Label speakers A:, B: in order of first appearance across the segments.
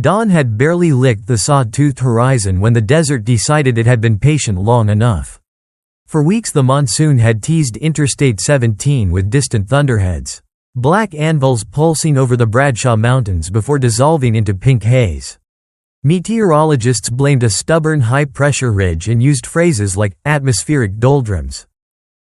A: Dawn had barely licked the saw-toothed horizon when the desert decided it had been patient long enough. For weeks the monsoon had teased Interstate 17 with distant thunderheads, black anvils pulsing over the Bradshaw Mountains before dissolving into pink haze. Meteorologists blamed a stubborn high-pressure ridge and used phrases like atmospheric doldrums.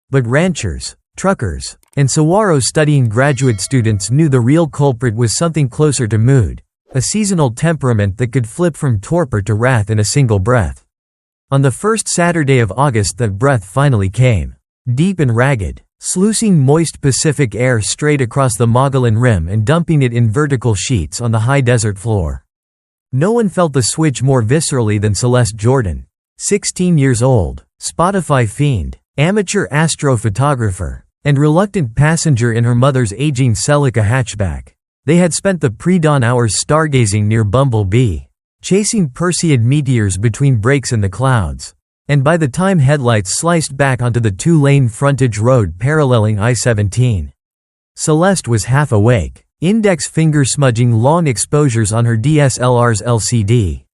A: But ranchers, truckers, and saguaro-studying graduate students knew the real culprit was something closer to mood, a seasonal temperament that could flip from torpor to wrath in a single breath. On the first Saturday of August that breath finally came, deep and ragged, sluicing moist Pacific air straight across the Mogollon Rim and dumping it in vertical sheets on the high desert floor. No one felt the switch more viscerally than Celeste Jordan, 16 years old, Spotify fiend, amateur astrophotographer, and reluctant passenger in her mother's aging Celica hatchback. They had spent the pre-dawn hours stargazing near Bumblebee, chasing Perseid meteors between breaks in the clouds, and by the time headlights sliced back onto the two-lane frontage road paralleling I-17, Celeste was half awake, index finger smudging long exposures on her DSLR's LCD.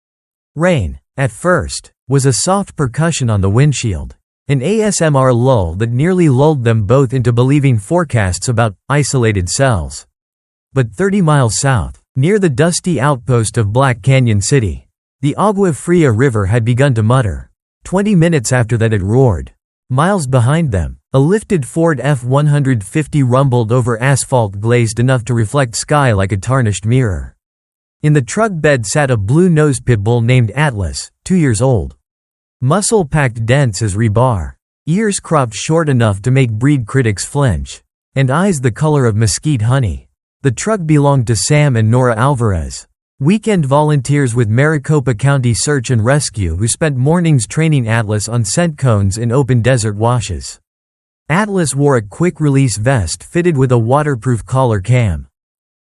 A: Rain, at first, was a soft percussion on the windshield, an ASMR lull that nearly lulled them both into believing forecasts about isolated cells. But 30 miles south, near the dusty outpost of Black Canyon City, the Agua Fria River had begun to mutter. 20 minutes after that it roared. Miles behind them, a lifted Ford F-150 rumbled over asphalt glazed enough to reflect sky like a tarnished mirror. In the truck bed sat a blue-nosed pitbull named Atlas, 2 years old. Muscle-packed dense as rebar, ears cropped short enough to make breed critics flinch, and eyes the color of mesquite honey. The truck belonged to Sam and Nora Alvarez, weekend volunteers with Maricopa County Search and Rescue who spent mornings training Atlas on scent cones in open desert washes. Atlas wore a quick-release vest fitted with a waterproof collar cam,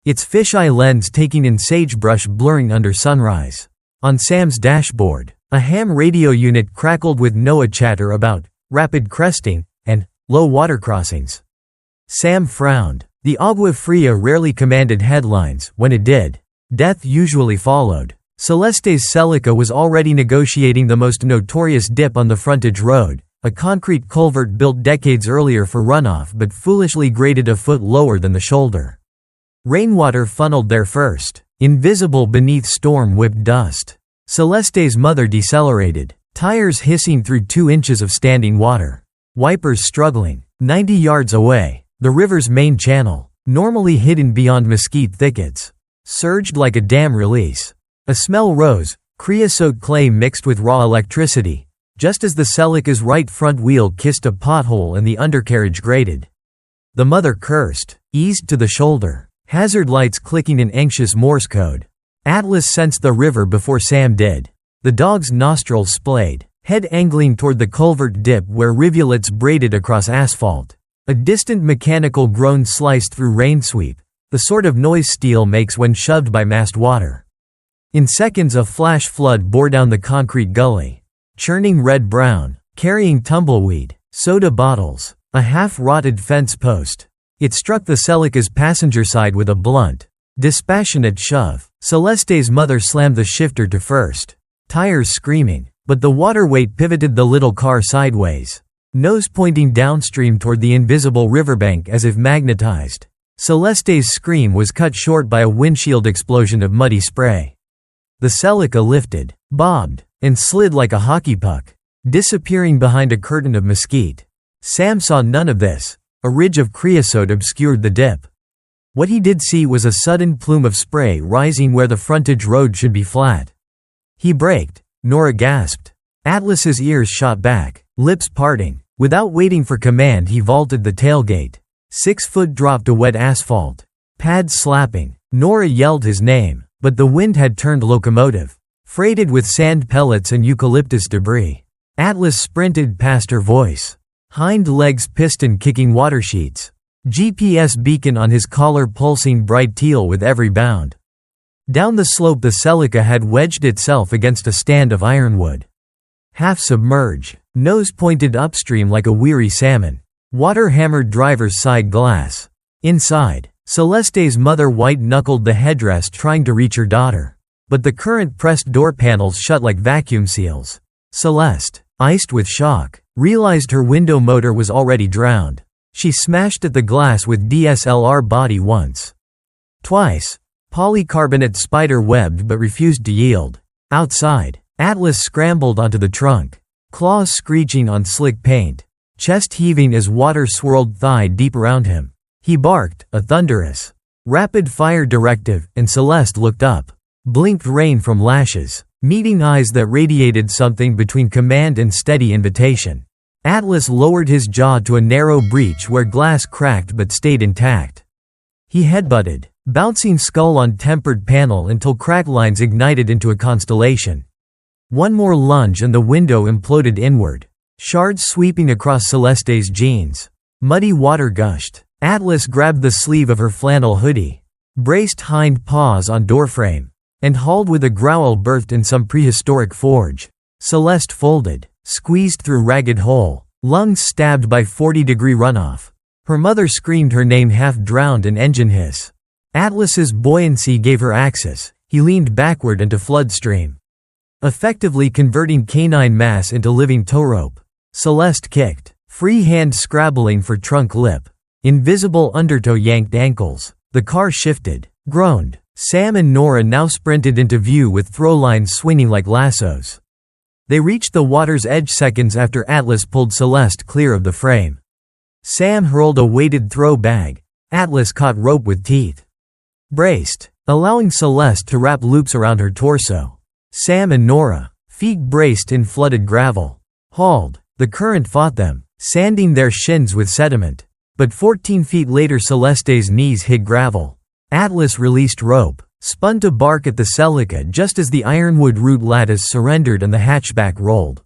A: its fisheye lens taking in sagebrush blurring under sunrise. On Sam's dashboard, a ham radio unit crackled with NOAA chatter about rapid cresting and low water crossings. Sam frowned. The Agua Fria rarely commanded headlines. When it did, death usually followed. Celeste's Celica was already negotiating the most notorious dip on the frontage road, a concrete culvert built decades earlier for runoff but foolishly graded a foot lower than the shoulder. Rainwater funneled there first, invisible beneath storm-whipped dust. Celeste's mother decelerated, tires hissing through 2 inches of standing water. Wipers struggling. 90 yards away, the river's main channel, normally hidden beyond mesquite thickets, surged like a dam release. A smell rose, creosote clay mixed with raw electricity, just as the Celica's right front wheel kissed a pothole and the undercarriage grated. The mother cursed, eased to the shoulder, hazard lights clicking in anxious Morse code. Atlas sensed the river before Sam did. The dog's nostrils splayed, head angling toward the culvert dip where rivulets braided across asphalt. A distant mechanical groan sliced through rain sweep, the sort of noise steel makes when shoved by massed water. In seconds a flash flood bore down the concrete gully, churning red-brown, carrying tumbleweed, soda bottles, a half-rotted fence post. It struck the Celica's passenger side with a blunt, dispassionate shove. Celeste's mother slammed the shifter to first, tires screaming, but the water weight pivoted the little car sideways, nose pointing downstream toward the invisible riverbank as if magnetized. Celeste's scream was cut short by a windshield explosion of muddy spray. The Celica lifted, bobbed, and slid like a hockey puck, disappearing behind a curtain of mesquite. Sam saw none of this. A ridge of creosote obscured the dip. What he did see was a sudden plume of spray rising where the frontage road should be flat. He braked. Nora gasped. Atlas's ears shot back, lips parting. Without waiting for command he vaulted the tailgate. 6 foot drop to wet asphalt. Pads slapping. Nora yelled his name, but the wind had turned locomotive, freighted with sand pellets and eucalyptus debris. Atlas sprinted past her voice. Hind legs piston kicking water sheets. GPS beacon on his collar pulsing bright teal with every bound. Down the slope the Celica had wedged itself against a stand of ironwood. Half submerged, nose pointed upstream like a weary salmon. Water hammered driver's side glass. Inside, Celeste's mother white-knuckled the headrest trying to reach her daughter. but the current pressed door panels shut like vacuum seals. Celeste, iced with shock, realized her window motor was already drowned. She smashed at the glass with DSLR body once. Twice. Polycarbonate spider-webbed but refused to yield. Outside, Atlas scrambled onto the trunk. Claws screeching on slick paint. Chest heaving as water swirled thigh-deep around him. He barked, a thunderous, rapid-fire directive, and Celeste looked up. Blinked rain from lashes, meeting eyes that radiated something between command and steady invitation. Atlas lowered his jaw to a narrow breach where glass cracked but stayed intact. He headbutted, bouncing skull on tempered panel until crack lines ignited into a constellation. One more lunge and the window imploded inward. Shards sweeping across Celeste's jeans. Muddy water gushed. Atlas grabbed the sleeve of her flannel hoodie, braced hind paws on doorframe, and hauled with a growl birthed in some prehistoric forge. Celeste folded, squeezed through ragged hole, lungs stabbed by 40-degree runoff. Her mother screamed her name half-drowned in engine hiss. Atlas's buoyancy gave her access. He leaned backward into floodstream, effectively converting canine mass into living tow rope. Celeste kicked, free hand scrabbling for trunk lip. Invisible undertow yanked ankles. The car shifted, groaned. Sam and Nora now sprinted into view with throw lines swinging like lassos. They reached the water's edge seconds after Atlas pulled Celeste clear of the frame. Sam hurled a weighted throw bag. Atlas caught rope with teeth. Braced, allowing Celeste to wrap loops around her torso. Sam and Nora, feet braced in flooded gravel, hauled. The current fought them, sanding their shins with sediment. But 14 feet later Celeste's knees hit gravel. Atlas released rope, spun to bark at the Celica just as the ironwood root lattice surrendered and the hatchback rolled.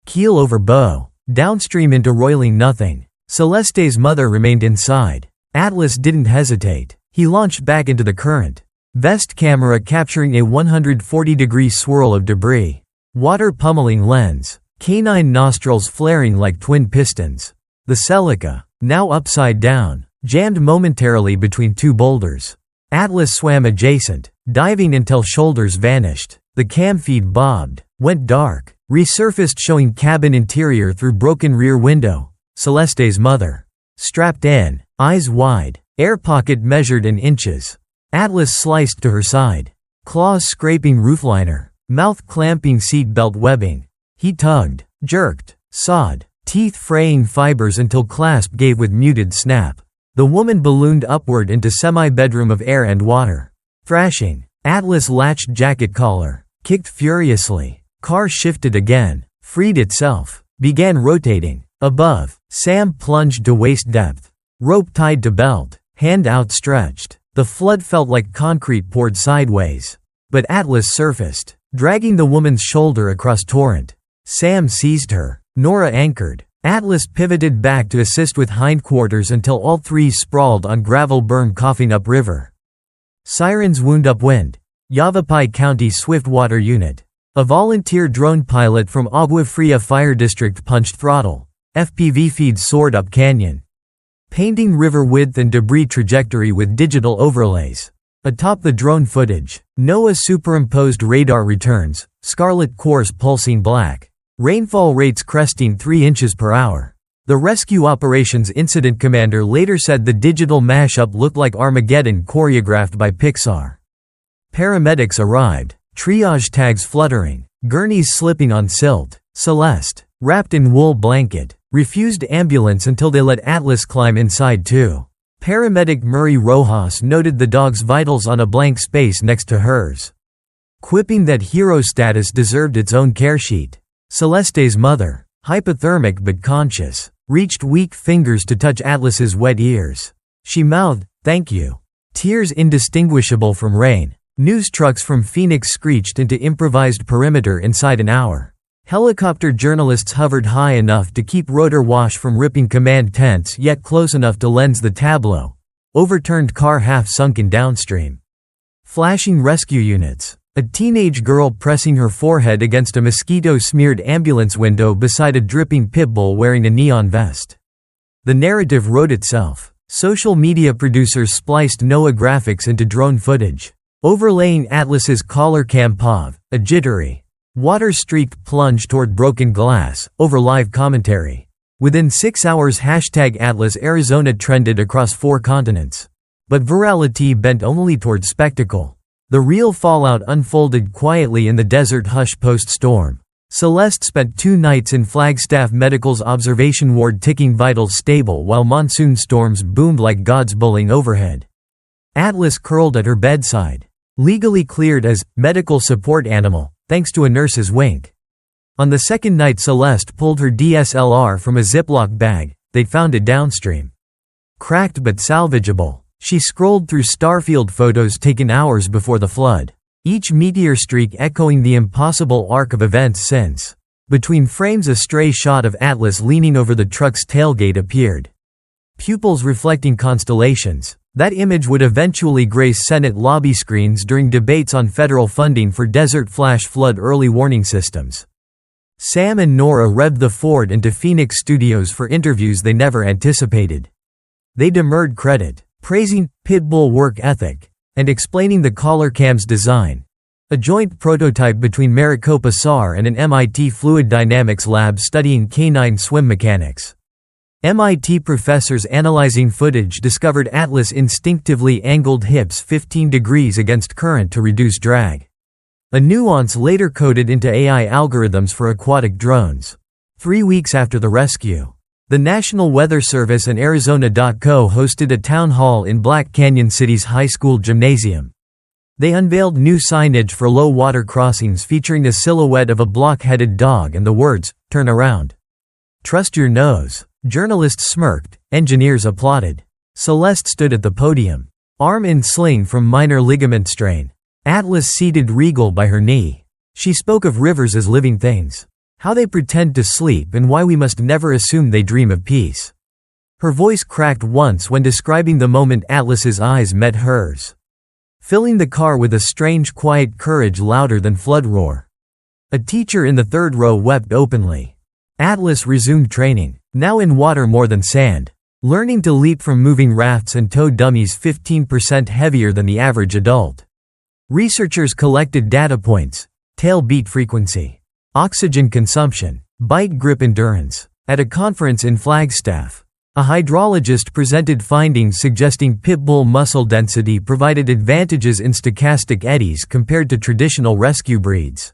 A: Keel over bow, downstream into roiling nothing. Celeste's mother remained inside. Atlas didn't hesitate. He launched back into the current. Vest camera capturing a 140-degree swirl of debris. Water pummeling lens. Canine nostrils flaring like twin pistons. The Celica, now upside down, jammed momentarily between two boulders. Atlas swam adjacent, diving until shoulders vanished. The cam feed bobbed, went dark, resurfaced showing cabin interior through broken rear window. Celeste's mother. Strapped in, eyes wide, air pocket measured in inches. Atlas sliced to her side. Claws scraping roofliner, mouth clamping seatbelt webbing. He tugged, jerked, sawed, teeth fraying fibers until clasp gave with muted snap. The woman ballooned upward into semi-bedroom of air and water. Thrashing, Atlas latched jacket collar, kicked furiously. Car shifted again, freed itself, began rotating. Above, Sam plunged to waist depth. Rope tied to belt, hand outstretched. The flood felt like concrete poured sideways. But Atlas surfaced, dragging the woman's shoulder across torrent. Sam seized her. Nora anchored. Atlas pivoted back to assist with hindquarters until all three sprawled on gravel burn coughing upriver. Sirens wound upwind. Yavapai County Swiftwater Unit. A volunteer drone pilot from Agua Fria Fire District punched throttle. FPV feeds soared up canyon, painting river width and debris trajectory with digital overlays. Atop the drone footage, NOAA superimposed radar returns, scarlet course pulsing black. Rainfall rates cresting 3 inches per hour. The Rescue Operations Incident Commander later said the digital mashup looked like Armageddon choreographed by Pixar. Paramedics arrived, triage tags fluttering, gurneys slipping on silt. Celeste, wrapped in wool blanket, refused ambulance until they let Atlas climb inside too. Paramedic Murray Rojas noted the dog's vitals on a blank space next to hers, quipping that hero status deserved its own care sheet. Celeste's mother, hypothermic but conscious, reached weak fingers to touch Atlas's wet ears. She mouthed, "Thank you." Tears indistinguishable from rain. News trucks from Phoenix screeched into improvised perimeter inside an hour. Helicopter journalists hovered high enough to keep rotor wash from ripping command tents yet close enough to lens the tableau. Overturned car half sunken downstream. Flashing rescue units. A teenage girl pressing her forehead against a mosquito-smeared ambulance window beside a dripping Pitbull wearing a neon vest. The narrative wrote itself. Social media producers spliced NOAA graphics into drone footage. overlaying Atlas's collar cam POV, a jittery, water-streaked plunge toward broken glass, over live commentary. Within 6 hours #Atlas Arizona trended across 4 continents. But virality bent only toward spectacle. The real fallout unfolded quietly in the desert hush post-storm. Celeste spent 2 nights in Flagstaff Medical's observation ward ticking vitals stable while monsoon storms boomed like gods bowling overhead. Atlas curled at her bedside, legally cleared as medical support animal, thanks to a nurse's wink. On the second night Celeste pulled her DSLR from a Ziploc bag. They'd found it downstream. Cracked but salvageable. She scrolled through starfield photos taken hours before the flood, each meteor streak echoing the impossible arc of events since. Between frames a stray shot of Atlas leaning over the truck's tailgate appeared. Pupils reflecting constellations. That image would eventually grace Senate lobby screens during debates on federal funding for desert flash flood early warning systems. Sam and Nora revved the Ford into Phoenix studios for interviews they never anticipated. They demurred credit, praising Pitbull work ethic, and explaining the collar cam's design. A joint prototype between Maricopa SAR and an MIT fluid dynamics lab studying canine swim mechanics. MIT professors analyzing footage discovered Atlas instinctively angled hips 15 degrees against current to reduce drag. A nuance later coded into AI algorithms for aquatic drones. 3 weeks after the rescue, the National Weather Service and Arizona.co hosted a town hall in Black Canyon City's high school gymnasium. They unveiled new signage for low water crossings featuring the silhouette of a block-headed dog and the words, "Turn around. Trust your nose." Journalists smirked, engineers applauded. Celeste stood at the podium, arm in sling from minor ligament strain. Atlas seated regal by her knee. She spoke of rivers as living things, how they pretend to sleep and why we must never assume they dream of peace. Her voice cracked once when describing the moment Atlas's eyes met hers, filling the car with a strange quiet courage louder than flood roar. A teacher in the third row wept openly. Atlas resumed training, now in water more than sand, learning to leap from moving rafts and tow dummies 15% heavier than the average adult. Researchers collected data points: tail beat frequency, oxygen consumption, bite grip endurance. At a conference in Flagstaff, a hydrologist presented findings suggesting Pitbull muscle density provided advantages in stochastic eddies compared to traditional rescue breeds.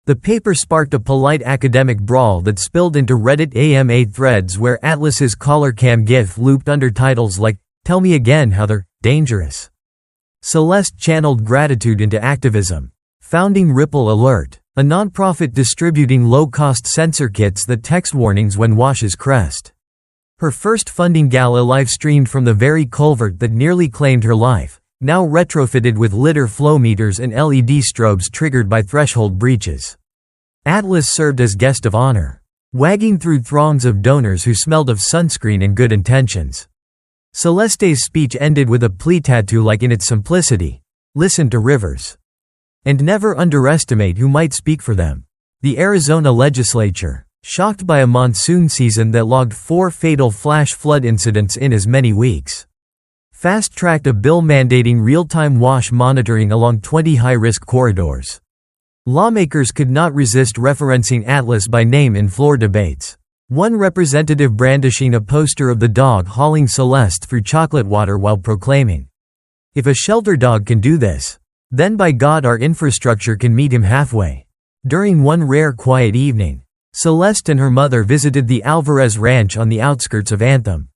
A: The paper sparked a polite academic brawl that spilled into Reddit AMA threads where Atlas's collar cam gif looped under titles like, "Tell me again how they're dangerous." Celeste channeled gratitude into activism, founding Ripple Alert, a nonprofit distributing low-cost sensor kits that text warnings when washes crest. Her first funding gala live-streamed from the very culvert that nearly claimed her life, now retrofitted with litter flow meters and LED strobes triggered by threshold breaches. Atlas served as guest of honor, wagging through throngs of donors who smelled of sunscreen and good intentions. Celeste's speech ended with a plea tattoo-like in its simplicity: listen to rivers. And never underestimate who might speak for them. The Arizona legislature, shocked by a monsoon season that logged 4 fatal flash flood incidents in as many weeks, fast-tracked a bill mandating real-time wash monitoring along 20 high-risk corridors. Lawmakers could not resist referencing Atlas by name in floor debates, one representative brandishing a poster of the dog hauling Celeste through chocolate water while proclaiming, "If a shelter dog can do this, then by God our infrastructure can meet him halfway." During one rare quiet evening, Celeste and her mother visited the Alvarez Ranch on the outskirts of Anthem.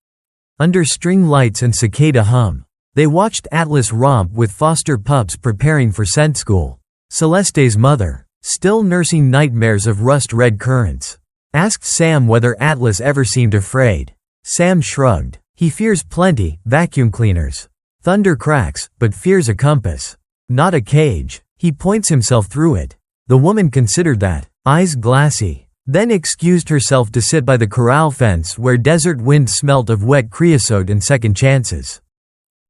A: Under string lights and cicada hum, they watched Atlas romp with foster pups preparing for scent school. Celeste's mother, still nursing nightmares of rust-red currents, asked Sam whether Atlas ever seemed afraid. Sam shrugged. He fears plenty, vacuum cleaners. Thunder cracks, but fears a compass. Not a cage. He points himself through it. The woman considered that, eyes glassy, then excused herself to sit by the corral fence where desert wind smelt of wet creosote and second chances.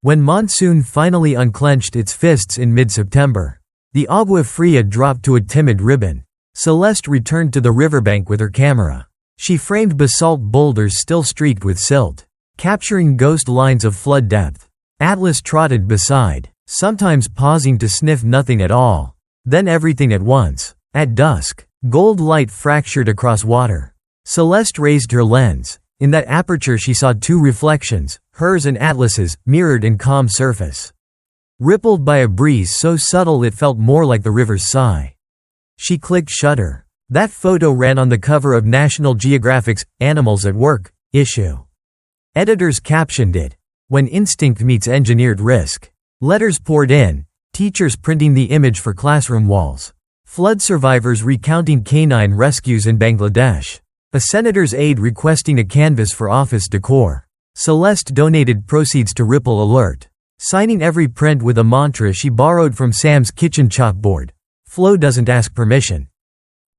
A: When Monsoon finally unclenched its fists in mid-September, the agua fria dropped to a timid ribbon. Celeste returned to the riverbank with her camera. She framed basalt boulders still streaked with silt, capturing ghost lines of flood depth. Atlas trotted beside, sometimes pausing to sniff nothing at all. Then everything at once. At dusk, gold light fractured across water. Celeste raised her lens. In that aperture she saw two reflections, hers and Atlas's, mirrored in calm surface. Rippled by a breeze so subtle it felt more like the river's sigh. She clicked shutter. That photo ran on the cover of National Geographic's Animals at Work issue. Editors captioned it, "When instinct meets engineered risk." Letters poured in, teachers printing the image for classroom walls. Flood survivors recounting canine rescues in Bangladesh. A senator's aide requesting a canvas for office decor. Celeste donated proceeds to Ripple Alert, signing every print with a mantra she borrowed from Sam's kitchen chalkboard. Flo doesn't ask permission.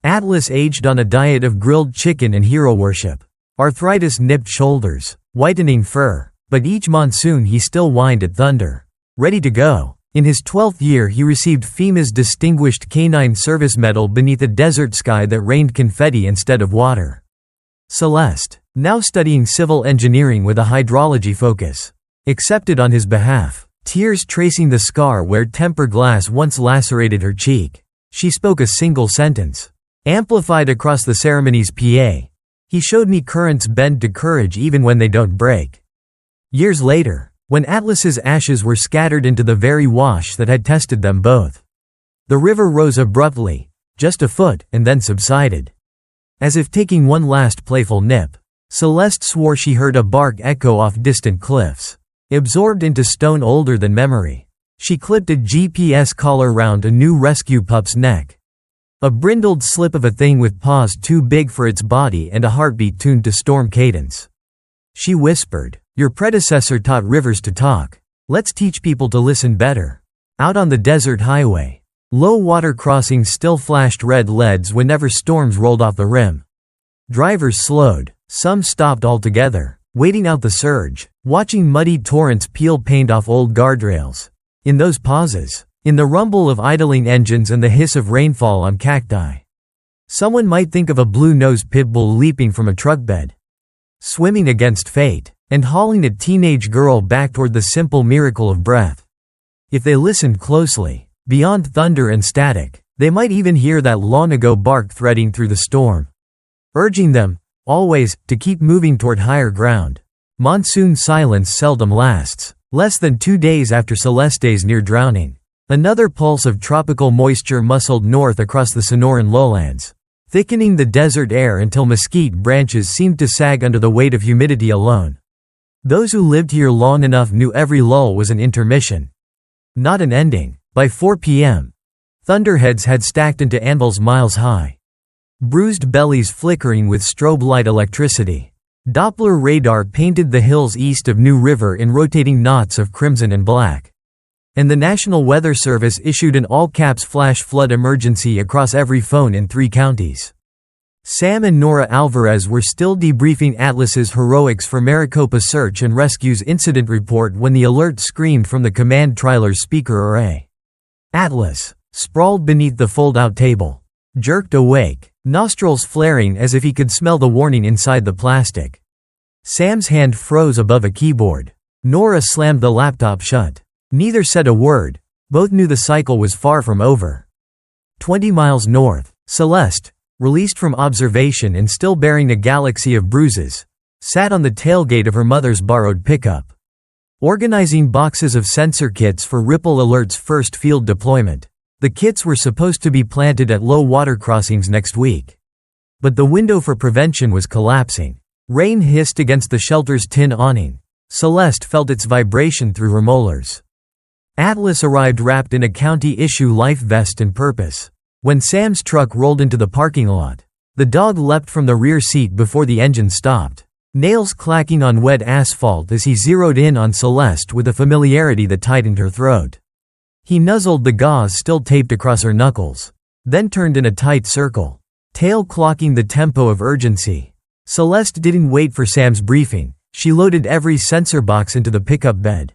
A: Atlas aged on a diet of grilled chicken and hero worship. Arthritis nipped shoulders, whitening fur, but each monsoon he still whined at thunder. Ready to go. In his 12th year he received FEMA's Distinguished Canine Service Medal beneath a desert sky that rained confetti instead of water. Celeste, now studying civil engineering with a hydrology focus, accepted on his behalf, tears tracing the scar where temper glass once lacerated her cheek. She spoke a single sentence, amplified across the ceremony's PA. He showed me currents bend to courage even when they don't break. Years later, when Atlas's ashes were scattered into the very wash that had tested them both, the river rose abruptly, just a foot, and then subsided. As if taking one last playful nip, Celeste swore she heard a bark echo off distant cliffs, absorbed into stone older than memory. She clipped a GPS collar round a new rescue pup's neck. A brindled slip of a thing with paws too big for its body and a heartbeat tuned to storm cadence. She whispered, "Your predecessor taught rivers to talk. Let's teach people to listen better." Out on the desert highway, low water crossings still flashed red LEDs whenever storms rolled off the rim. Drivers slowed, some stopped altogether, waiting out the surge, watching muddy torrents peel paint off old guardrails. In those pauses, in the rumble of idling engines and the hiss of rainfall on cacti, someone might think of a blue-nosed pitbull leaping from a truck bed, swimming against fate, and hauling a teenage girl back toward the simple miracle of breath. If they listened closely, beyond thunder and static, they might even hear that long-ago bark threading through the storm, urging them, always, to keep moving toward higher ground. Monsoon silence seldom lasts. Less than 2 days after Celeste's near drowning, another pulse of tropical moisture muscled north across the Sonoran lowlands, thickening the desert air until mesquite branches seemed to sag under the weight of humidity alone. Those who lived here long enough knew every lull was an intermission, not an ending. By 4 p.m., thunderheads had stacked into anvils miles high, bruised bellies flickering with strobe light electricity. Doppler radar painted the hills east of New River in rotating knots of crimson and black, and the National Weather Service issued an all-caps flash flood emergency across every phone in 3 counties. Sam and Nora Alvarez were still debriefing Atlas's heroics for Maricopa Search and Rescue's incident report when the alert screamed from the command trailer's speaker array. Atlas, sprawled beneath the fold-out table, jerked awake, nostrils flaring as if he could smell the warning inside the plastic. Sam's hand froze above a keyboard. Nora slammed the laptop shut. Neither said a word. Both knew the cycle was far from over. 20 miles north, Celeste, released from observation and still bearing a galaxy of bruises, sat on the tailgate of her mother's borrowed pickup, organizing boxes of sensor kits for Ripple Alert's first field deployment. The kits were supposed to be planted at low water crossings next week, but the window for prevention was collapsing. Rain hissed against the shelter's tin awning. Celeste felt its vibration through her molars. Atlas arrived wrapped in a county-issue life vest and purpose. When Sam's truck rolled into the parking lot, the dog leapt from the rear seat before the engine stopped, nails clacking on wet asphalt as he zeroed in on Celeste with a familiarity that tightened her throat. He nuzzled the gauze still taped across her knuckles, then turned in a tight circle, tail clocking the tempo of urgency. Celeste didn't wait for Sam's briefing. She loaded every sensor box into the pickup bed,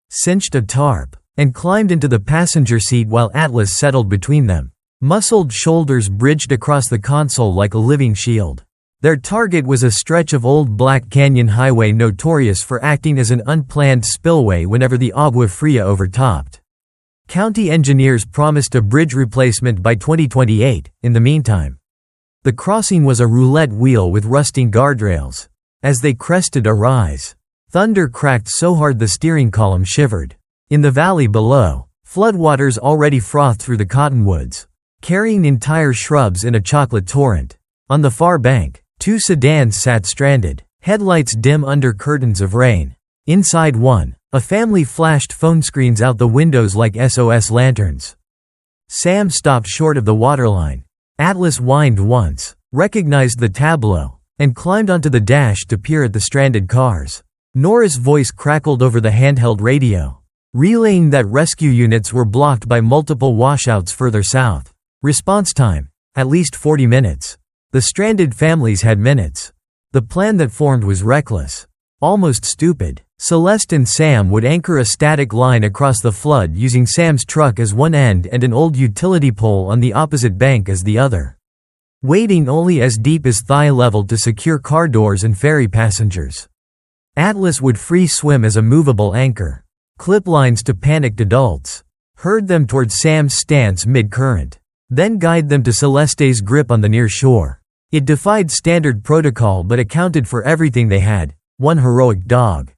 A: cinched a tarp, and climbed into the passenger seat while Atlas settled between them. Muscled shoulders bridged across the console like a living shield. Their target was a stretch of old Black Canyon Highway notorious for acting as an unplanned spillway whenever the Agua Fria overtopped. County engineers promised a bridge replacement by 2028. In the meantime, the crossing was a roulette wheel with rusting guardrails. As they crested a rise, thunder cracked so hard the steering column shivered. In the valley below, floodwaters already frothed through the cottonwoods, carrying entire shrubs in a chocolate torrent. On the far bank, two sedans sat stranded, headlights dim under curtains of rain. Inside one, a family flashed phone screens out the windows like SOS lanterns. Sam stopped short of the waterline. Atlas whined once, recognized the tableau, and climbed onto the dash to peer at the stranded cars. Nora's voice crackled over the handheld radio, relaying that rescue units were blocked by multiple washouts further south. Response time: at least 40 minutes. The stranded families had minutes. The plan that formed was reckless, almost stupid. Celeste and Sam would anchor a static line across the flood using Sam's truck as one end and an old utility pole on the opposite bank as the other, wading only as deep as thigh level to secure car doors and ferry passengers. Atlas would free swim as a movable anchor, clip lines to panicked adults, herd them toward Sam's stance mid-current, then guide them to Celeste's grip on the near shore. It defied standard protocol but accounted for everything they had: one heroic dog,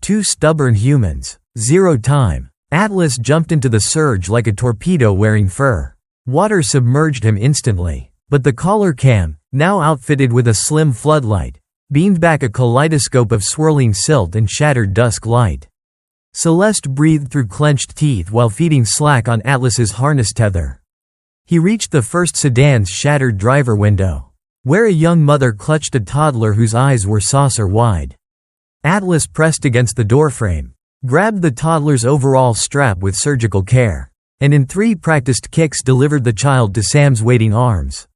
A: two stubborn humans, zero time. Atlas jumped into the surge like a torpedo wearing fur. Water submerged him instantly, but the collar cam, now outfitted with a slim floodlight, beamed back a kaleidoscope of swirling silt and shattered dusk light. Celeste breathed through clenched teeth while feeding slack on Atlas's harness tether. He reached the first sedan's shattered driver window, where a young mother clutched a toddler whose eyes were saucer-wide. Atlas pressed against the doorframe, grabbed the toddler's overall strap with surgical care, and in 3 practiced kicks delivered the child to Sam's waiting arms.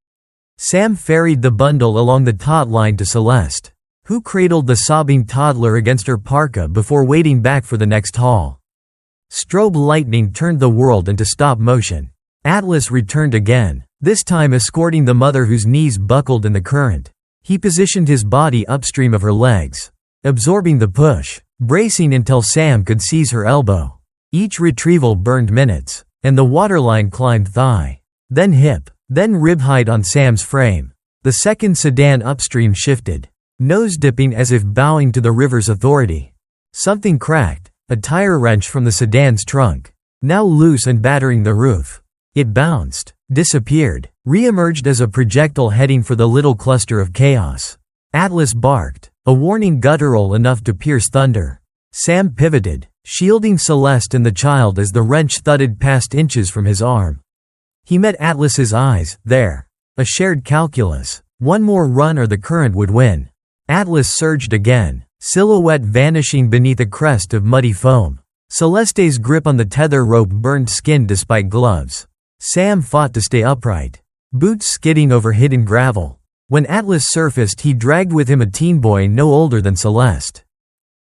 A: Sam ferried the bundle along the taut line to Celeste, who cradled the sobbing toddler against her parka before waiting back for the next haul. Strobe lightning turned the world into stop motion. Atlas returned again, this time escorting the mother whose knees buckled in the current. He positioned his body upstream of her legs, absorbing the push, bracing until Sam could seize her elbow. Each retrieval burned minutes, and the waterline climbed thigh, then hip, then rib height on Sam's frame. The second sedan upstream shifted, nose-dipping as if bowing to the river's authority. Something cracked, a tire wrench from the sedan's trunk, now loose and battering the roof. It bounced, disappeared, re-emerged as a projectile heading for the little cluster of chaos. Atlas barked, a warning guttural enough to pierce thunder. Sam pivoted, shielding Celeste and the child as the wrench thudded past inches from his arm. He met Atlas's eyes, there. A shared calculus. One more run or the current would win. Atlas surged again, silhouette vanishing beneath a crest of muddy foam. Celeste's grip on the tether rope burned skin despite gloves. Sam fought to stay upright, boots skidding over hidden gravel. When Atlas surfaced, he dragged with him a teen boy no older than Celeste.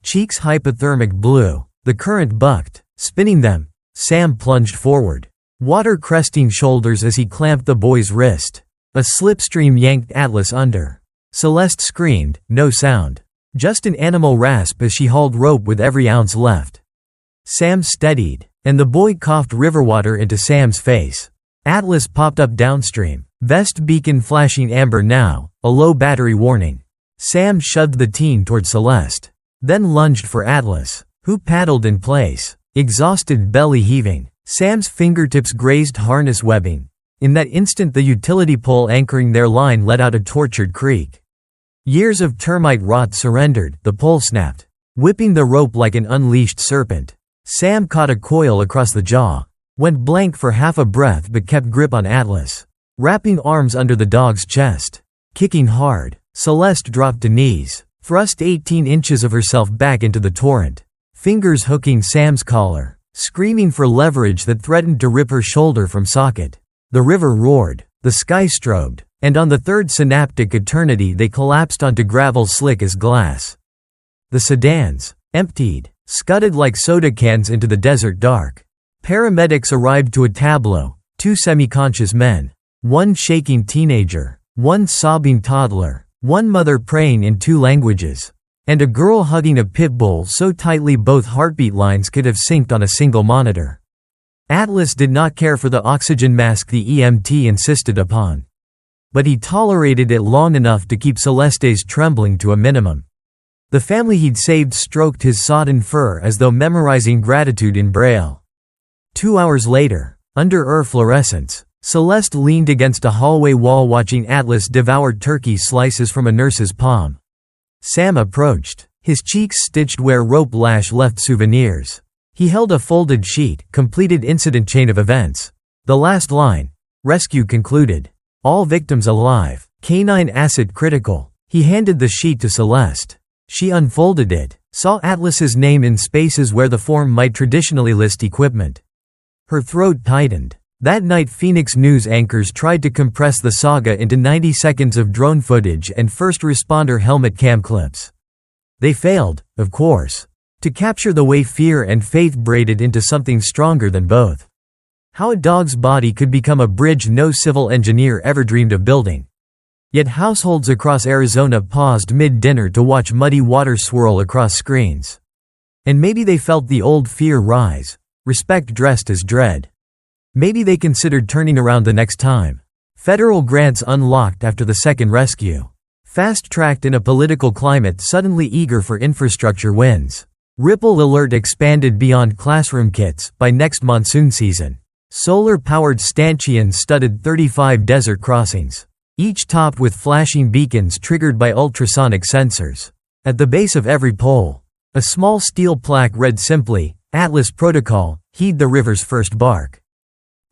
A: Cheeks hypothermic blue, the current bucked, spinning them. Sam plunged forward, water cresting shoulders as he clamped the boy's wrist. A slipstream yanked Atlas under. Celeste screamed, no sound, just an animal rasp as she hauled rope with every ounce left. Sam steadied, and the boy coughed river water into Sam's face. Atlas popped up downstream, vest beacon flashing amber now, a low battery warning. Sam shoved the teen toward Celeste, then lunged for Atlas, who paddled in place, exhausted, belly heaving. Sam's fingertips grazed harness webbing. In that instant, the utility pole anchoring their line let out a tortured creak. Years of termite rot surrendered, the pole snapped, whipping the rope like an unleashed serpent. Sam caught a coil across the jaw, went blank for half a breath but kept grip on Atlas, wrapping arms under the dog's chest. Kicking hard, Celeste dropped to knees, thrust 18 inches of herself back into the torrent, fingers hooking Sam's collar, screaming for leverage that threatened to rip her shoulder from socket. The river roared, the sky strobed, and on the third synaptic eternity they collapsed onto gravel slick as glass. The sedans, emptied, scudded like soda cans into the desert dark. Paramedics arrived to a tableau, 2 semi-conscious men, one shaking teenager, one sobbing toddler, one mother praying in 2 languages, and a girl hugging a Pitbull so tightly both heartbeat lines could have synced on a single monitor. Atlas did not care for the oxygen mask the EMT insisted upon. But he tolerated it long enough to keep Celeste's trembling to a minimum. The family he'd saved stroked his sodden fur as though memorizing gratitude in Braille. 2 hours later, under fluorescence, Celeste leaned against a hallway wall watching Atlas devour turkey slices from a nurse's palm. Sam approached, his cheeks stitched where rope lash left souvenirs. He held a folded sheet, completed incident chain of events. The last line, rescue concluded. All victims alive. Canine acid critical. He handed the sheet to Celeste. She unfolded it, saw Atlas's name in spaces where the form might traditionally list equipment. Her throat tightened. That night Phoenix News anchors tried to compress the saga into 90 seconds of drone footage and first responder helmet cam clips. They failed, of course, to capture the way fear and faith braided into something stronger than both. How a dog's body could become a bridge no civil engineer ever dreamed of building. Yet households across Arizona paused mid-dinner to watch muddy water swirl across screens. And maybe they felt the old fear rise, respect dressed as dread. Maybe they considered turning around the next time. Federal grants unlocked after the second rescue. Fast-tracked in a political climate suddenly eager for infrastructure wins. Ripple alert expanded beyond classroom kits by next monsoon season. Solar-powered stanchions studded 35 desert crossings, each topped with flashing beacons triggered by ultrasonic sensors. At the base of every pole, a small steel plaque read simply, Atlas Protocol, heed the river's first bark.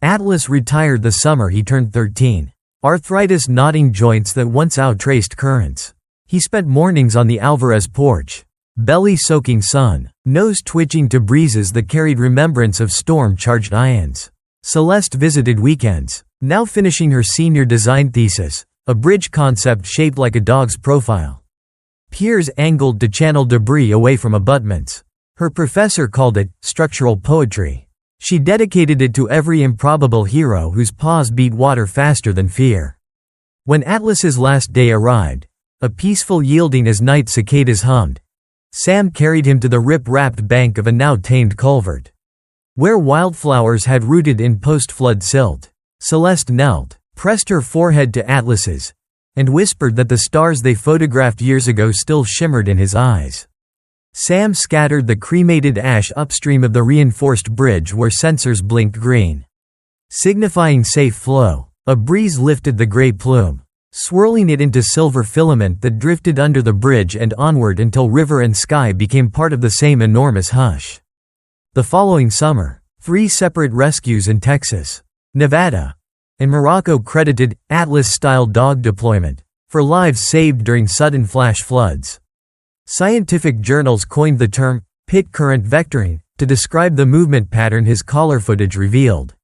A: Atlas retired the summer he turned 13. Arthritis knotting joints that once outtraced currents. He spent mornings on the Alvarez porch, belly soaking sun, nose twitching to breezes that carried remembrance of storm-charged ions. Celeste visited weekends, now finishing her senior design thesis, a bridge concept shaped like a dog's profile. Piers angled to channel debris away from abutments. Her professor called it structural poetry. She dedicated it to every improbable hero whose paws beat water faster than fear. When Atlas's last day arrived, a peaceful yielding as night cicadas hummed, Sam carried him to the rip-rapped bank of a now tamed culvert, where wildflowers had rooted in post-flood silt. Celeste knelt, pressed her forehead to Atlas's, and whispered that the stars they photographed years ago still shimmered in his eyes. Sam scattered the cremated ash upstream of the reinforced bridge where sensors blinked green, signifying safe flow. A breeze lifted the gray plume, swirling it into silver filament that drifted under the bridge and onward until river and sky became part of the same enormous hush. The following summer, 3 separate rescues in Texas, Nevada, and Morocco credited Atlas-style dog deployment for lives saved during sudden flash floods. Scientific journals coined the term pit current vectoring to describe the movement pattern his collar footage revealed.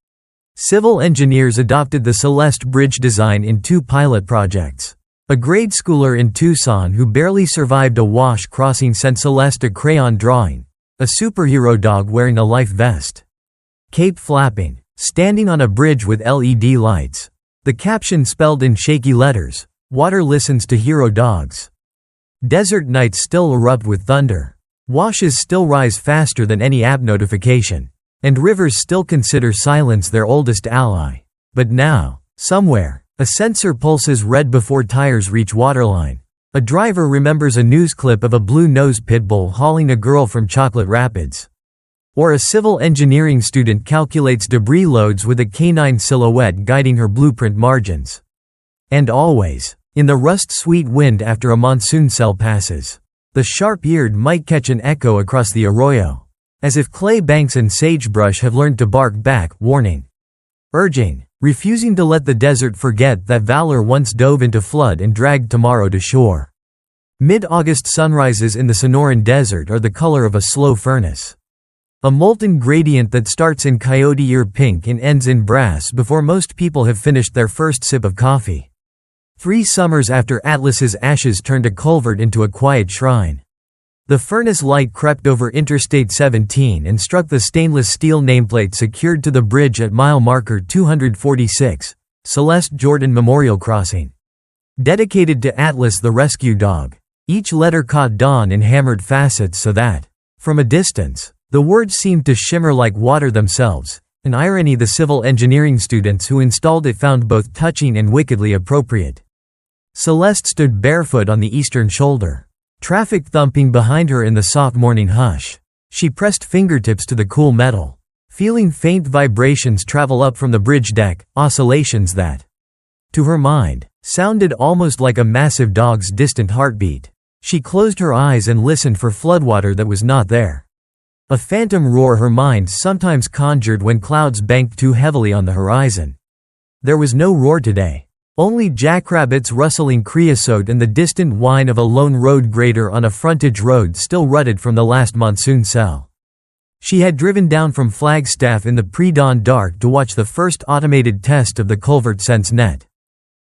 A: Civil engineers adopted the Celeste Bridge design in 2 pilot projects. A grade schooler in Tucson who barely survived a wash crossing sent Celeste a crayon drawing, a superhero dog wearing a life vest, cape flapping, standing on a bridge with LED lights. The caption spelled in shaky letters, "Water listens to hero dogs." Desert nights still erupt with thunder. Washes still rise faster than any app notification. And rivers still consider silence their oldest ally. But now, somewhere, a sensor pulses red before tires reach waterline. A driver remembers a news clip of a blue-nosed Pitbull hauling a girl from Chocolate Rapids. Or a civil engineering student calculates debris loads with a canine silhouette guiding her blueprint margins. And always, in the rust-sweet wind after a monsoon cell passes, the sharp-eared might catch an echo across the arroyo, as if clay banks and sagebrush have learned to bark back, warning, urging, refusing to let the desert forget that valor once dove into flood and dragged tomorrow to shore. Mid-August sunrises in the Sonoran Desert are the color of a slow furnace. A molten gradient that starts in coyote ear pink and ends in brass before most people have finished their first sip of coffee. 3 summers after Atlas's ashes turned a culvert into a quiet shrine. The furnace light crept over Interstate 17 and struck the stainless steel nameplate secured to the bridge at mile marker 246, Celeste Jordan Memorial Crossing. Dedicated to Atlas the rescue dog. Each letter caught dawn in hammered facets so that, from a distance, the words seemed to shimmer like water themselves, An irony the civil engineering students who installed it found both touching and wickedly appropriate. Celeste stood barefoot on the eastern shoulder. Traffic thumping behind her in the soft morning hush. She pressed fingertips to the cool metal, feeling faint vibrations travel up from the bridge deck, oscillations that, to her mind, sounded almost like a massive dog's distant heartbeat. She closed her eyes and listened for floodwater that was not there. A phantom roar her mind sometimes conjured when clouds banked too heavily on the horizon. There was no roar today. Only jackrabbits rustling creosote and the distant whine of a lone road grader on a frontage road still rutted from the last monsoon cell. She had driven down from Flagstaff in the pre-dawn dark to watch the first automated test of the culvert sense net.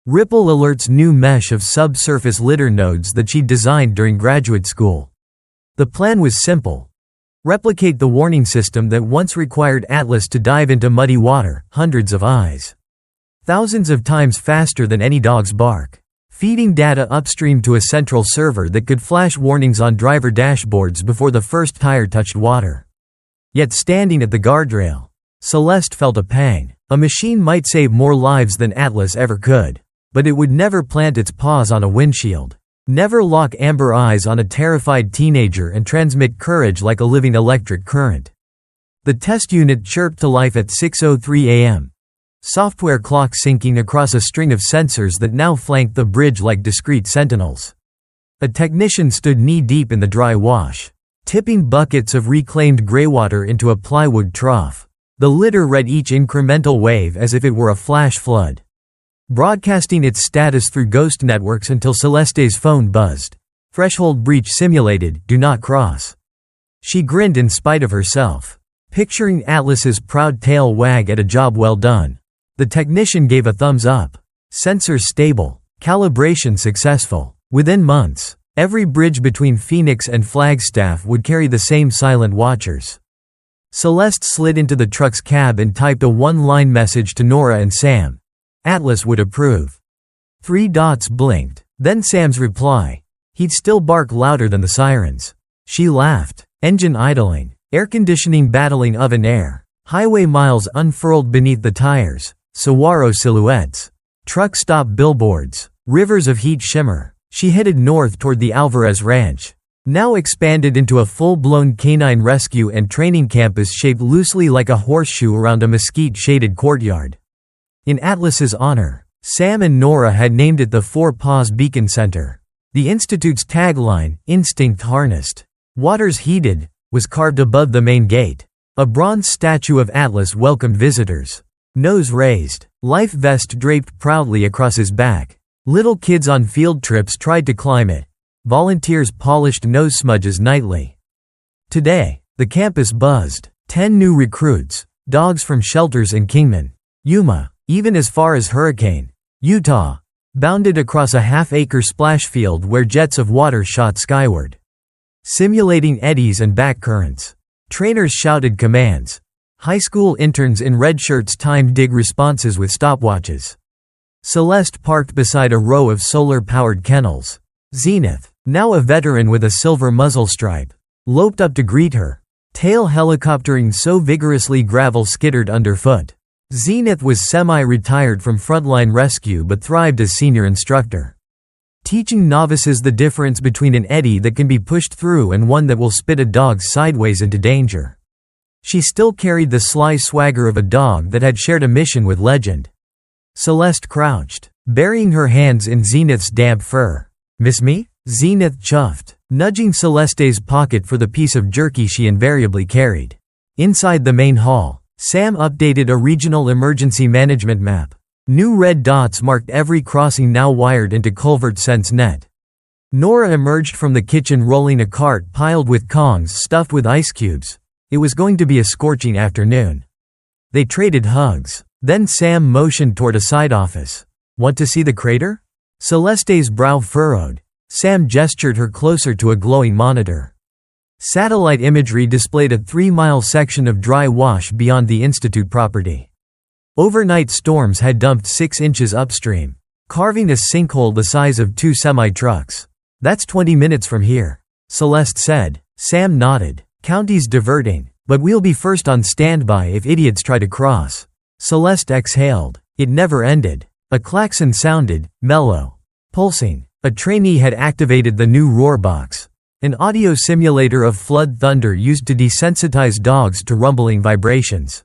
A: Ripple Alert's new mesh of subsurface litter nodes that she'd designed during graduate school. The plan was simple. Replicate the warning system that once required Atlas to dive into muddy water, hundreds of eyes. Thousands of times faster than any dog's bark. Feeding data upstream to a central server that could flash warnings on driver dashboards before the first tire touched water. Yet standing at the guardrail, Celeste felt a pang. A machine might save more lives than Atlas ever could. But it would never plant its paws on a windshield. Never lock amber eyes on a terrified teenager and transmit courage like a living electric current. The test unit chirped to life at 6:03 a.m. Software clock syncing across a string of sensors that now flanked the bridge like discreet sentinels. A technician stood knee-deep in the dry wash, tipping buckets of reclaimed greywater into a plywood trough. The litter read each incremental wave as if it were a flash flood, broadcasting its status through ghost networks until Celeste's phone buzzed. Threshold breach simulated, do not cross. She grinned in spite of herself, picturing Atlas's proud tail wag at a job well done. The technician gave a thumbs up. Sensors stable. Calibration successful. Within months, every bridge between Phoenix and Flagstaff would carry the same silent watchers. Celeste slid into the truck's cab and typed a one-line message to Nora and Sam. Atlas would approve. 3 dots blinked. Then Sam's reply. He'd still bark louder than the sirens. She laughed. Engine idling. Air conditioning battling oven air. Highway miles unfurled beneath the tires. Saguaro silhouettes. Truck stop billboards. Rivers of heat shimmer. She headed north toward the Alvarez Ranch, now expanded into a full-blown canine rescue and training campus shaped loosely like a horseshoe around a mesquite-shaded courtyard. In Atlas's honor, Sam and Nora had named it the Four Paws Beacon Center. The institute's tagline, Instinct Harnessed, Waters Heated, was carved above the main gate. A bronze statue of Atlas welcomed visitors. Nose raised, life vest draped proudly across his back. Little kids on field trips tried to climb it. Volunteers polished nose smudges nightly. Today, the campus buzzed. 10 new recruits, dogs from shelters in Kingman, Yuma, even as far as Hurricane, Utah, bounded across a half-acre splash field where jets of water shot skyward, simulating eddies and back currents. Trainers shouted commands. High school interns in red shirts timed dig responses with stopwatches. Celeste parked beside a row of solar-powered kennels. Zenith, now a veteran with a silver muzzle stripe, loped up to greet her, tail helicoptering so vigorously gravel skittered underfoot. Zenith was semi-retired from frontline rescue but thrived as senior instructor, teaching novices the difference between an eddy that can be pushed through and one that will spit a dog sideways into danger. She still carried the sly swagger of a dog that had shared a mission with legend. Celeste crouched, burying her hands in Zenith's damp fur. "Miss me?" Zenith chuffed, nudging Celeste's pocket for the piece of jerky she invariably carried. Inside the main hall, Sam updated a regional emergency management map. New red dots marked every crossing now wired into culvert sense net. Nora emerged from the kitchen rolling a cart piled with Kongs stuffed with ice cubes. It was going to be a scorching afternoon. They traded hugs. Then Sam motioned toward a side office. "Want to see the crater?" Celeste's brow furrowed. Sam gestured her closer to a glowing monitor. Satellite imagery displayed a 3-mile section of dry wash beyond the institute property. Overnight storms had dumped 6 inches upstream, carving a sinkhole the size of 2 semi-trucks. "That's 20 minutes from here," Celeste said. Sam nodded. "County's diverting. But we'll be first on standby if idiots try to cross." Celeste exhaled. It never ended. A klaxon sounded, mellow, pulsing. A trainee had activated the new roar box, an audio simulator of flood thunder used to desensitize dogs to rumbling vibrations.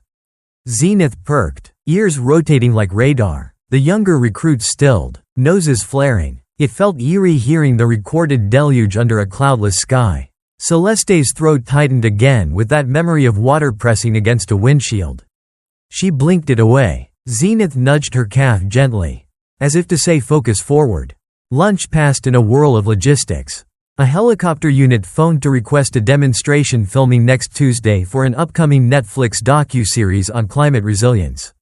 A: Zenith perked, ears rotating like radar. The younger recruits stilled, noses flaring. It felt eerie hearing the recorded deluge under a cloudless sky. Celeste's throat tightened again with that memory of water pressing against a windshield. She blinked it away. Zenith nudged her calf gently, as if to say focus forward. Lunch passed in a whirl of logistics. A helicopter unit phoned to request a demonstration filming next Tuesday for an upcoming Netflix docu-series on climate resilience.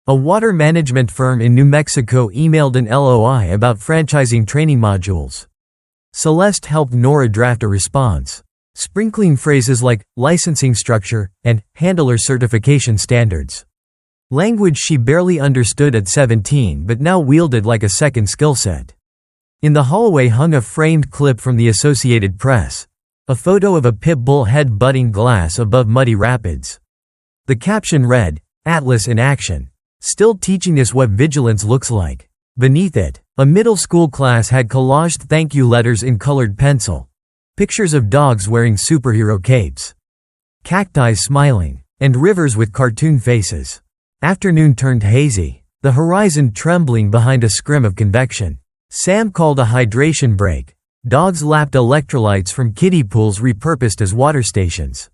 A: A water management firm in New Mexico emailed an LOI about franchising training modules. Celeste helped Nora draft a response, sprinkling phrases like licensing structure and handler certification standards. Language she barely understood at 17 but now wielded like a second skill set. In the hallway hung a framed clip from the Associated Press, a photo of a Pitbull head-butting glass above muddy rapids. The caption read, "Atlas in action. Still teaching us what vigilance looks like." Beneath it, a middle school class had collaged thank you letters in colored pencil. Pictures of dogs wearing superhero capes, cacti smiling, and rivers with cartoon faces. Afternoon turned hazy, the horizon trembling behind a scrim of convection. Sam called a hydration break. Dogs lapped electrolytes from kiddie pools repurposed as water stations.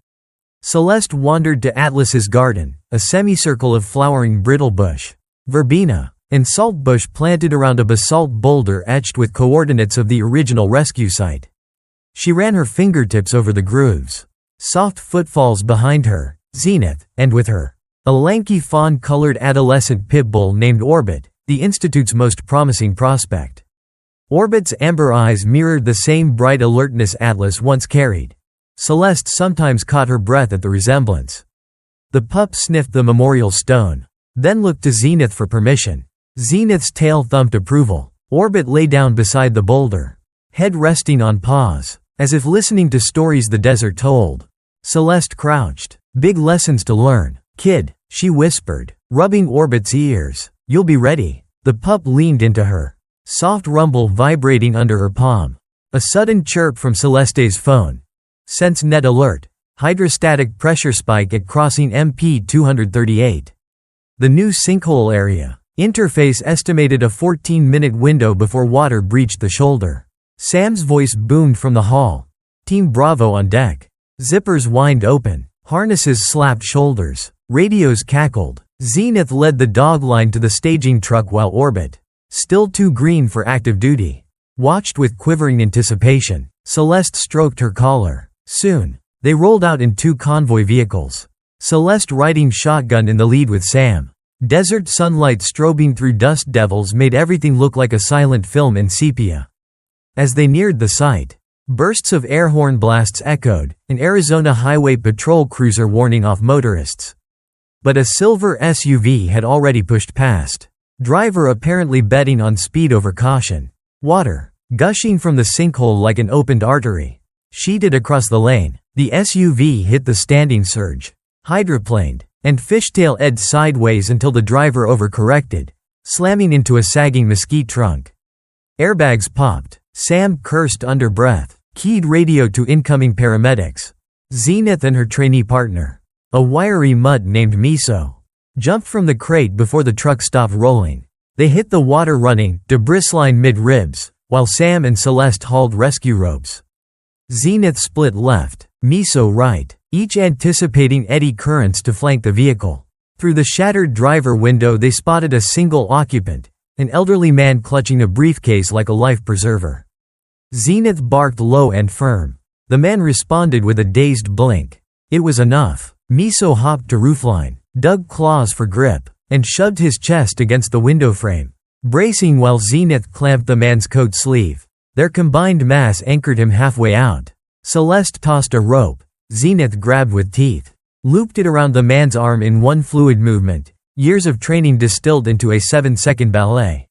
A: Celeste wandered to Atlas's garden, a semicircle of flowering brittlebush, verbena, and saltbush planted around a basalt boulder etched with coordinates of the original rescue site. She ran her fingertips over the grooves. Soft footfalls behind her, Zenith, and with her, a lanky fawn-colored adolescent pitbull named Orbit, the Institute's most promising prospect. Orbit's amber eyes mirrored the same bright alertness Atlas once carried. Celeste sometimes caught her breath at the resemblance. The pup sniffed the memorial stone, then looked to Zenith for permission. Zenith's tail thumped approval. Orbit lay down beside the boulder, head resting on paws, as if listening to stories the desert told. Celeste crouched. "Big lessons to learn, kid," she whispered, rubbing Orbit's ears. "You'll be ready." The pup leaned into her, soft rumble vibrating under her palm. A sudden chirp from Celeste's phone. "Sense net alert. Hydrostatic pressure spike at crossing MP 238. The new sinkhole area. Interface estimated a 14-minute window before water breached the shoulder." Sam's voice boomed from the hall. "Team Bravo on deck." Zippers whined open. Harnesses slapped shoulders. Radios cackled. Zenith led the dog line to the staging truck while Orbit, still too green for active duty, watched with quivering anticipation. Celeste stroked her collar. Soon, they rolled out in two convoy vehicles. Celeste riding shotgun in the lead with Sam. Desert sunlight strobing through dust devils made everything look like a silent film in sepia. As they neared the site, bursts of air horn blasts echoed, an Arizona Highway Patrol cruiser warning off motorists. But a silver SUV had already pushed past. Driver apparently betting on speed over caution. Water, gushing from the sinkhole like an opened artery, sheeted across the lane. The SUV hit the standing surge, hydroplaned, and fishtail-edged sideways until the driver overcorrected, slamming into a sagging mesquite trunk. Airbags popped. Sam cursed under breath, keyed radio to incoming paramedics. Zenith and her trainee partner, a wiry mutt named Miso, jumped from the crate before the truck stopped rolling. They hit the water running, debris-lined mid-ribs, while Sam and Celeste hauled rescue ropes. Zenith split left, Miso right, each anticipating eddy currents to flank the vehicle. Through the shattered driver window they spotted a single occupant, an elderly man clutching a briefcase like a life preserver. Zenith barked low and firm. The man responded with a dazed blink. It was enough. Miso hopped to roofline, dug claws for grip, and shoved his chest against the window frame, bracing while Zenith clamped the man's coat sleeve. Their combined mass anchored him halfway out. Celeste tossed a rope. Zenith grabbed with teeth, looped it around the man's arm in one fluid movement, years of training distilled into a 7-second ballet.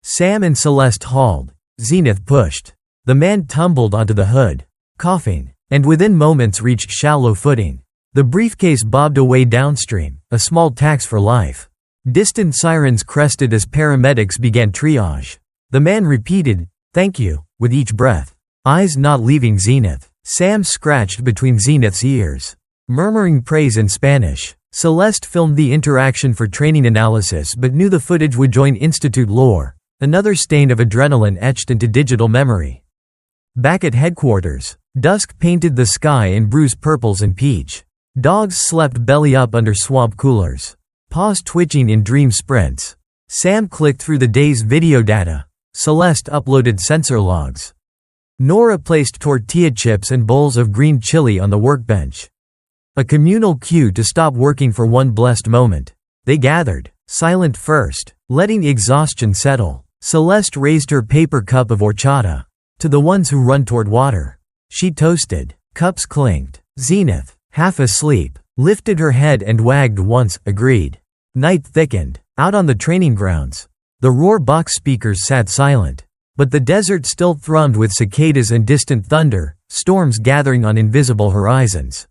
A: Sam and Celeste hauled. Zenith pushed. The man tumbled onto the hood, coughing, and within moments reached shallow footing. The briefcase bobbed away downstream, a small tax for life. Distant sirens crested as paramedics began triage. The man repeated, "Thank you," with each breath. Eyes not leaving Zenith. Sam scratched between Zenith's ears, murmuring praise in Spanish. Celeste filmed the interaction for training analysis but knew the footage would join Institute lore, another stain of adrenaline etched into digital memory. Back at headquarters, dusk painted the sky in bruise purples and peach. Dogs slept belly up under swamp coolers, paws twitching in dream sprints. Sam clicked through the day's video data. Celeste uploaded sensor logs. Nora placed tortilla chips and bowls of green chili on the workbench. A communal cue to stop working for one blessed moment. They gathered, silent first, letting exhaustion settle. Celeste raised her paper cup of horchata. To the ones who run toward water. She toasted. Cups clinked. Zenith, half asleep, lifted her head and wagged once, agreed. Night thickened. Out on the training grounds, the roar box speakers sat silent. But the desert still thrummed with cicadas and distant thunder, storms gathering on invisible horizons.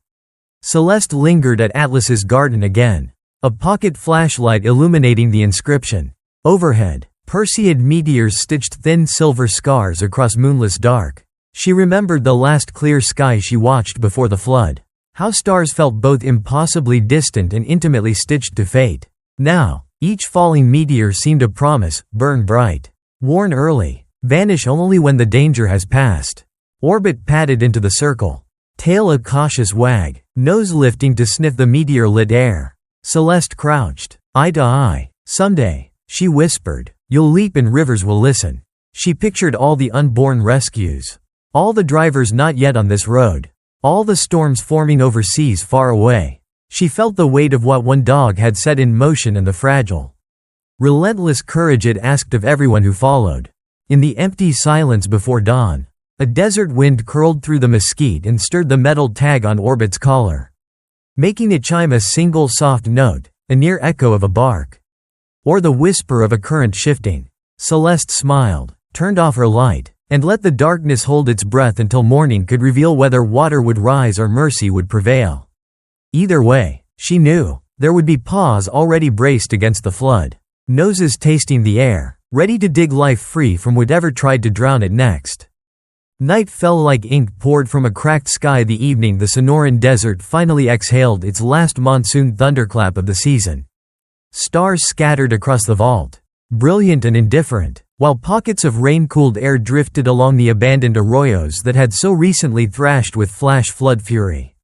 A: Celeste lingered at Atlas's garden again. A pocket flashlight illuminating the inscription. Overhead, Perseid meteors stitched thin silver scars across moonless dark. She remembered the last clear sky she watched before the flood. How stars felt both impossibly distant and intimately stitched to fate. Now, each falling meteor seemed a promise, burn bright, warn early, vanish only when the danger has passed. Orbit padded into the circle. Tail a cautious wag, nose lifting to sniff the meteor-lit air. Celeste crouched, eye to eye. Someday, she whispered, you'll leap and rivers will listen. She pictured all the unborn rescues. All the drivers not yet on this road. All the storms forming overseas far away. She felt the weight of what one dog had set in motion and the fragile, relentless courage it asked of everyone who followed. In the empty silence before dawn, a desert wind curled through the mesquite and stirred the metal tag on Orbit's collar, making it chime a single soft note, a near echo of a bark, or the whisper of a current shifting. Celeste smiled, turned off her light, and let the darkness hold its breath until morning could reveal whether water would rise or mercy would prevail. Either way, she knew, there would be paws already braced against the flood, noses tasting the air, ready to dig life free from whatever tried to drown it next. Night fell like ink poured from a cracked sky the evening the Sonoran Desert finally exhaled its last monsoon thunderclap of the season. Stars scattered across the vault, brilliant and indifferent, while pockets of rain-cooled air drifted along the abandoned arroyos that had so recently thrashed with flash flood fury.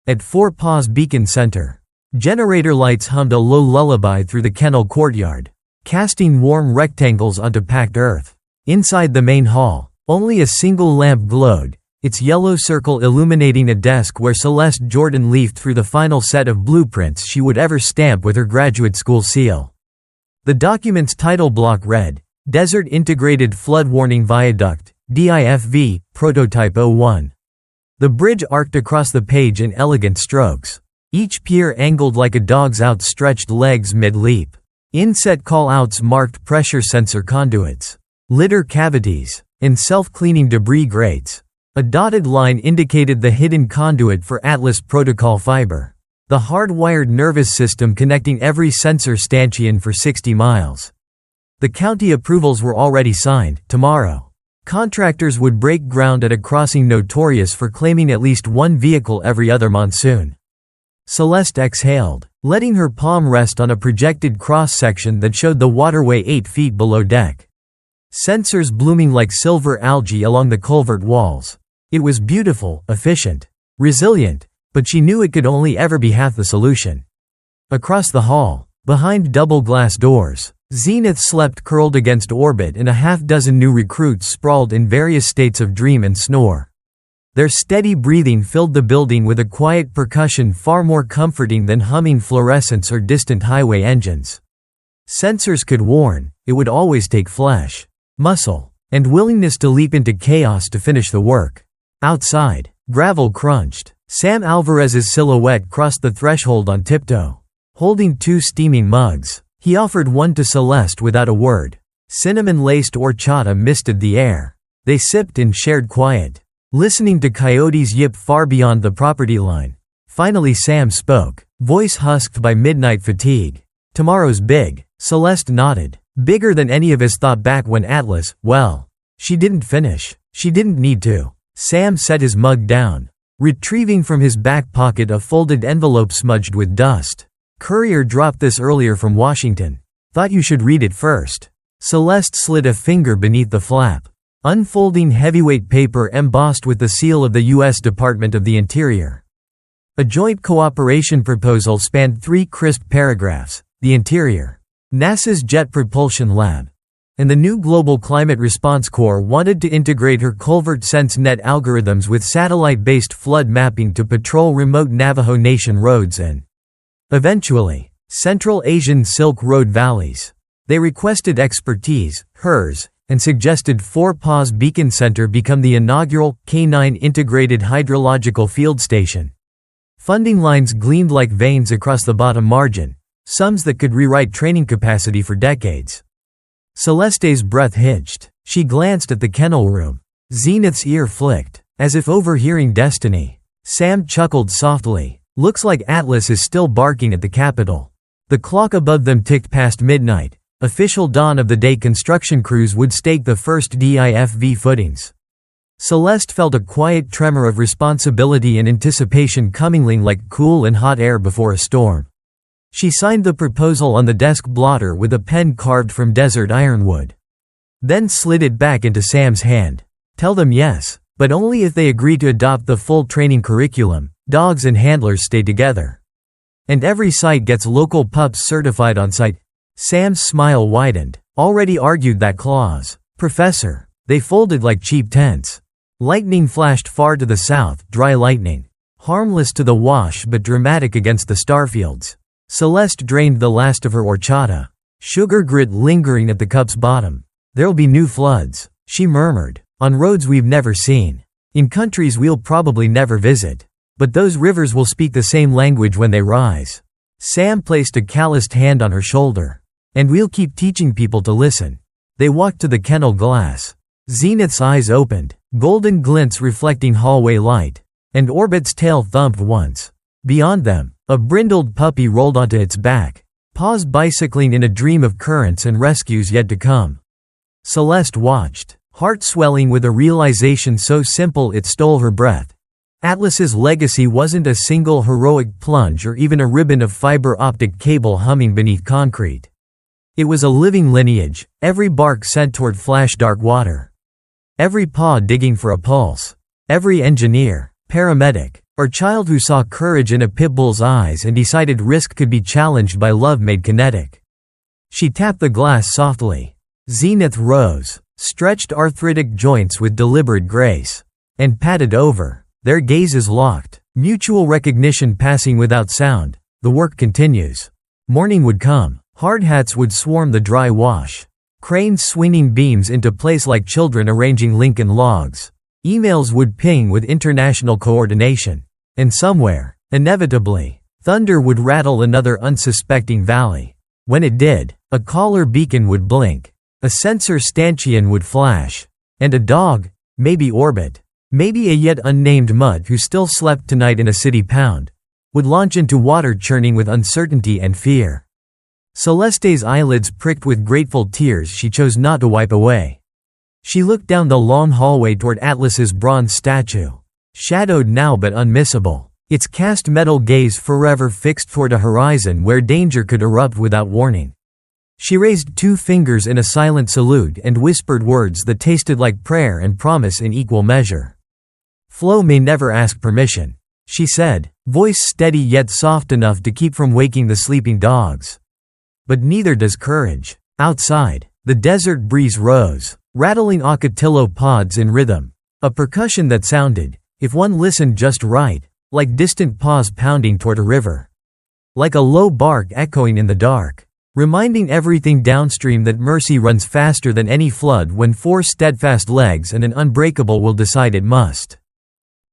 A: At Four Paws Beacon Center, generator lights hummed a low lullaby through the kennel courtyard, casting warm rectangles onto packed earth. Inside the main hall, only a single lamp glowed, its yellow circle illuminating a desk where Celeste Jordan leafed through the final set of blueprints she would ever stamp with her graduate school seal. The document's title block read, Desert Integrated Flood Warning Viaduct, DIFV, Prototype 01. The bridge arced across the page in elegant strokes, each pier angled like a dog's outstretched legs mid-leap. Inset call-outs marked pressure sensor conduits, litter cavities, and self-cleaning debris grates. A dotted line indicated the hidden conduit for Atlas Protocol fiber, the hard-wired nervous system connecting every sensor stanchion for 60 miles. The county approvals were already signed. Tomorrow, contractors would break ground at a crossing notorious for claiming at least one vehicle every other monsoon. Celeste exhaled, letting her palm rest on a projected cross-section that showed the waterway 8 feet below deck. Sensors blooming like silver algae along the culvert walls. It was beautiful, efficient, resilient, but she knew it could only ever be half the solution. Across the hall, behind double glass doors, Zenith slept curled against Orbit and a half-dozen new recruits sprawled in various states of dream and snore. Their steady breathing filled the building with a quiet percussion far more comforting than humming fluorescents or distant highway engines. Sensors could warn, it would always take flesh, muscle, and willingness to leap into chaos to finish the work. Outside, gravel crunched. Sam Alvarez's silhouette crossed the threshold on tiptoe, holding 2 steaming mugs. He offered one to Celeste without a word. Cinnamon-laced horchata misted the air. They sipped in shared quiet, listening to coyotes yip far beyond the property line. Finally Sam spoke, voice husked by midnight fatigue. "Tomorrow's big." Celeste nodded. "Bigger than any of us thought back when Atlas, well." She didn't finish. She didn't need to. Sam set his mug down, retrieving from his back pocket a folded envelope smudged with dust. "Courier dropped this earlier from Washington. Thought you should read it first." Celeste slid a finger beneath the flap, unfolding heavyweight paper embossed with the seal of the U.S. Department of the Interior. A joint cooperation proposal spanned 3 crisp paragraphs: the Interior, NASA's Jet Propulsion Lab, and the new Global Climate Response Corps wanted to integrate her Culvert Sense Net algorithms with satellite-based flood mapping to patrol remote Navajo Nation roads and, eventually, Central Asian Silk Road valleys. They requested expertise, hers, and suggested Four Paws Beacon Center become the inaugural K9 Integrated Hydrological Field Station. Funding lines gleamed like veins across the bottom margin, sums that could rewrite training capacity for decades. Celeste's breath hitched. She glanced at the kennel room. Zenith's ear flicked, as if overhearing destiny. Sam chuckled softly. "Looks like Atlas is still barking at the Capitol." The clock above them ticked past midnight, official dawn of the day construction crews would stake the first DIFV footings. Celeste felt a quiet tremor of responsibility and anticipation comingling like cool and hot air before a storm. She signed the proposal on the desk blotter with a pen carved from desert ironwood. Then slid it back into Sam's hand. "Tell them yes, but only if they agree to adopt the full training curriculum. Dogs and handlers stay together. And every site gets local pups certified on site." Sam's smile widened. "Already argued that clause, Professor." They folded like cheap tents. Lightning flashed far to the south, dry lightning. Harmless to the wash but dramatic against the starfields. Celeste drained the last of her horchata, sugar grit lingering at the cup's bottom. "There'll be new floods," she murmured, "on roads we've never seen. In countries we'll probably never visit. But those rivers will speak the same language when they rise." Sam placed a calloused hand on her shoulder. "And we'll keep teaching people to listen." They walked to the kennel glass. Zenith's eyes opened, golden glints reflecting hallway light, and Orbit's tail thumped once. Beyond them, a brindled puppy rolled onto its back, paws bicycling in a dream of currents and rescues yet to come. Celeste watched, heart swelling with a realization so simple it stole her breath. Atlas's legacy wasn't a single heroic plunge or even a ribbon of fiber optic cable humming beneath concrete. It was a living lineage, every bark sent toward flash dark water. Every paw digging for a pulse. Every engineer, paramedic, or child who saw courage in a pitbull's eyes and decided risk could be challenged by love made kinetic. She tapped the glass softly. Zenith rose, stretched arthritic joints with deliberate grace, and patted over, their gazes locked, mutual recognition passing without sound. The work continues. Morning would come. Hard hats would swarm the dry wash. Cranes swinging beams into place like children arranging Lincoln logs. Emails would ping with international coordination. And somewhere, inevitably, thunder would rattle another unsuspecting valley. When it did, a caller beacon would blink. A sensor stanchion would flash. And a dog, maybe Orbit, maybe a yet unnamed mutt who still slept tonight in a city pound, would launch into water churning with uncertainty and fear. Celeste's eyelids pricked with grateful tears she chose not to wipe away. She looked down the long hallway toward Atlas's bronze statue, shadowed now but unmissable, its cast metal gaze forever fixed toward a horizon where danger could erupt without warning. She raised 2 fingers in a silent salute and whispered words that tasted like prayer and promise in equal measure. "Flo may never ask permission," she said, voice steady yet soft enough to keep from waking the sleeping dogs. "But neither does courage." Outside, the desert breeze rose, rattling ocotillo pods in rhythm, a percussion that sounded, if one listened just right, like distant paws pounding toward a river. Like a low bark echoing in the dark, reminding everything downstream that mercy runs faster than any flood when 4 steadfast legs and an unbreakable will decide it must.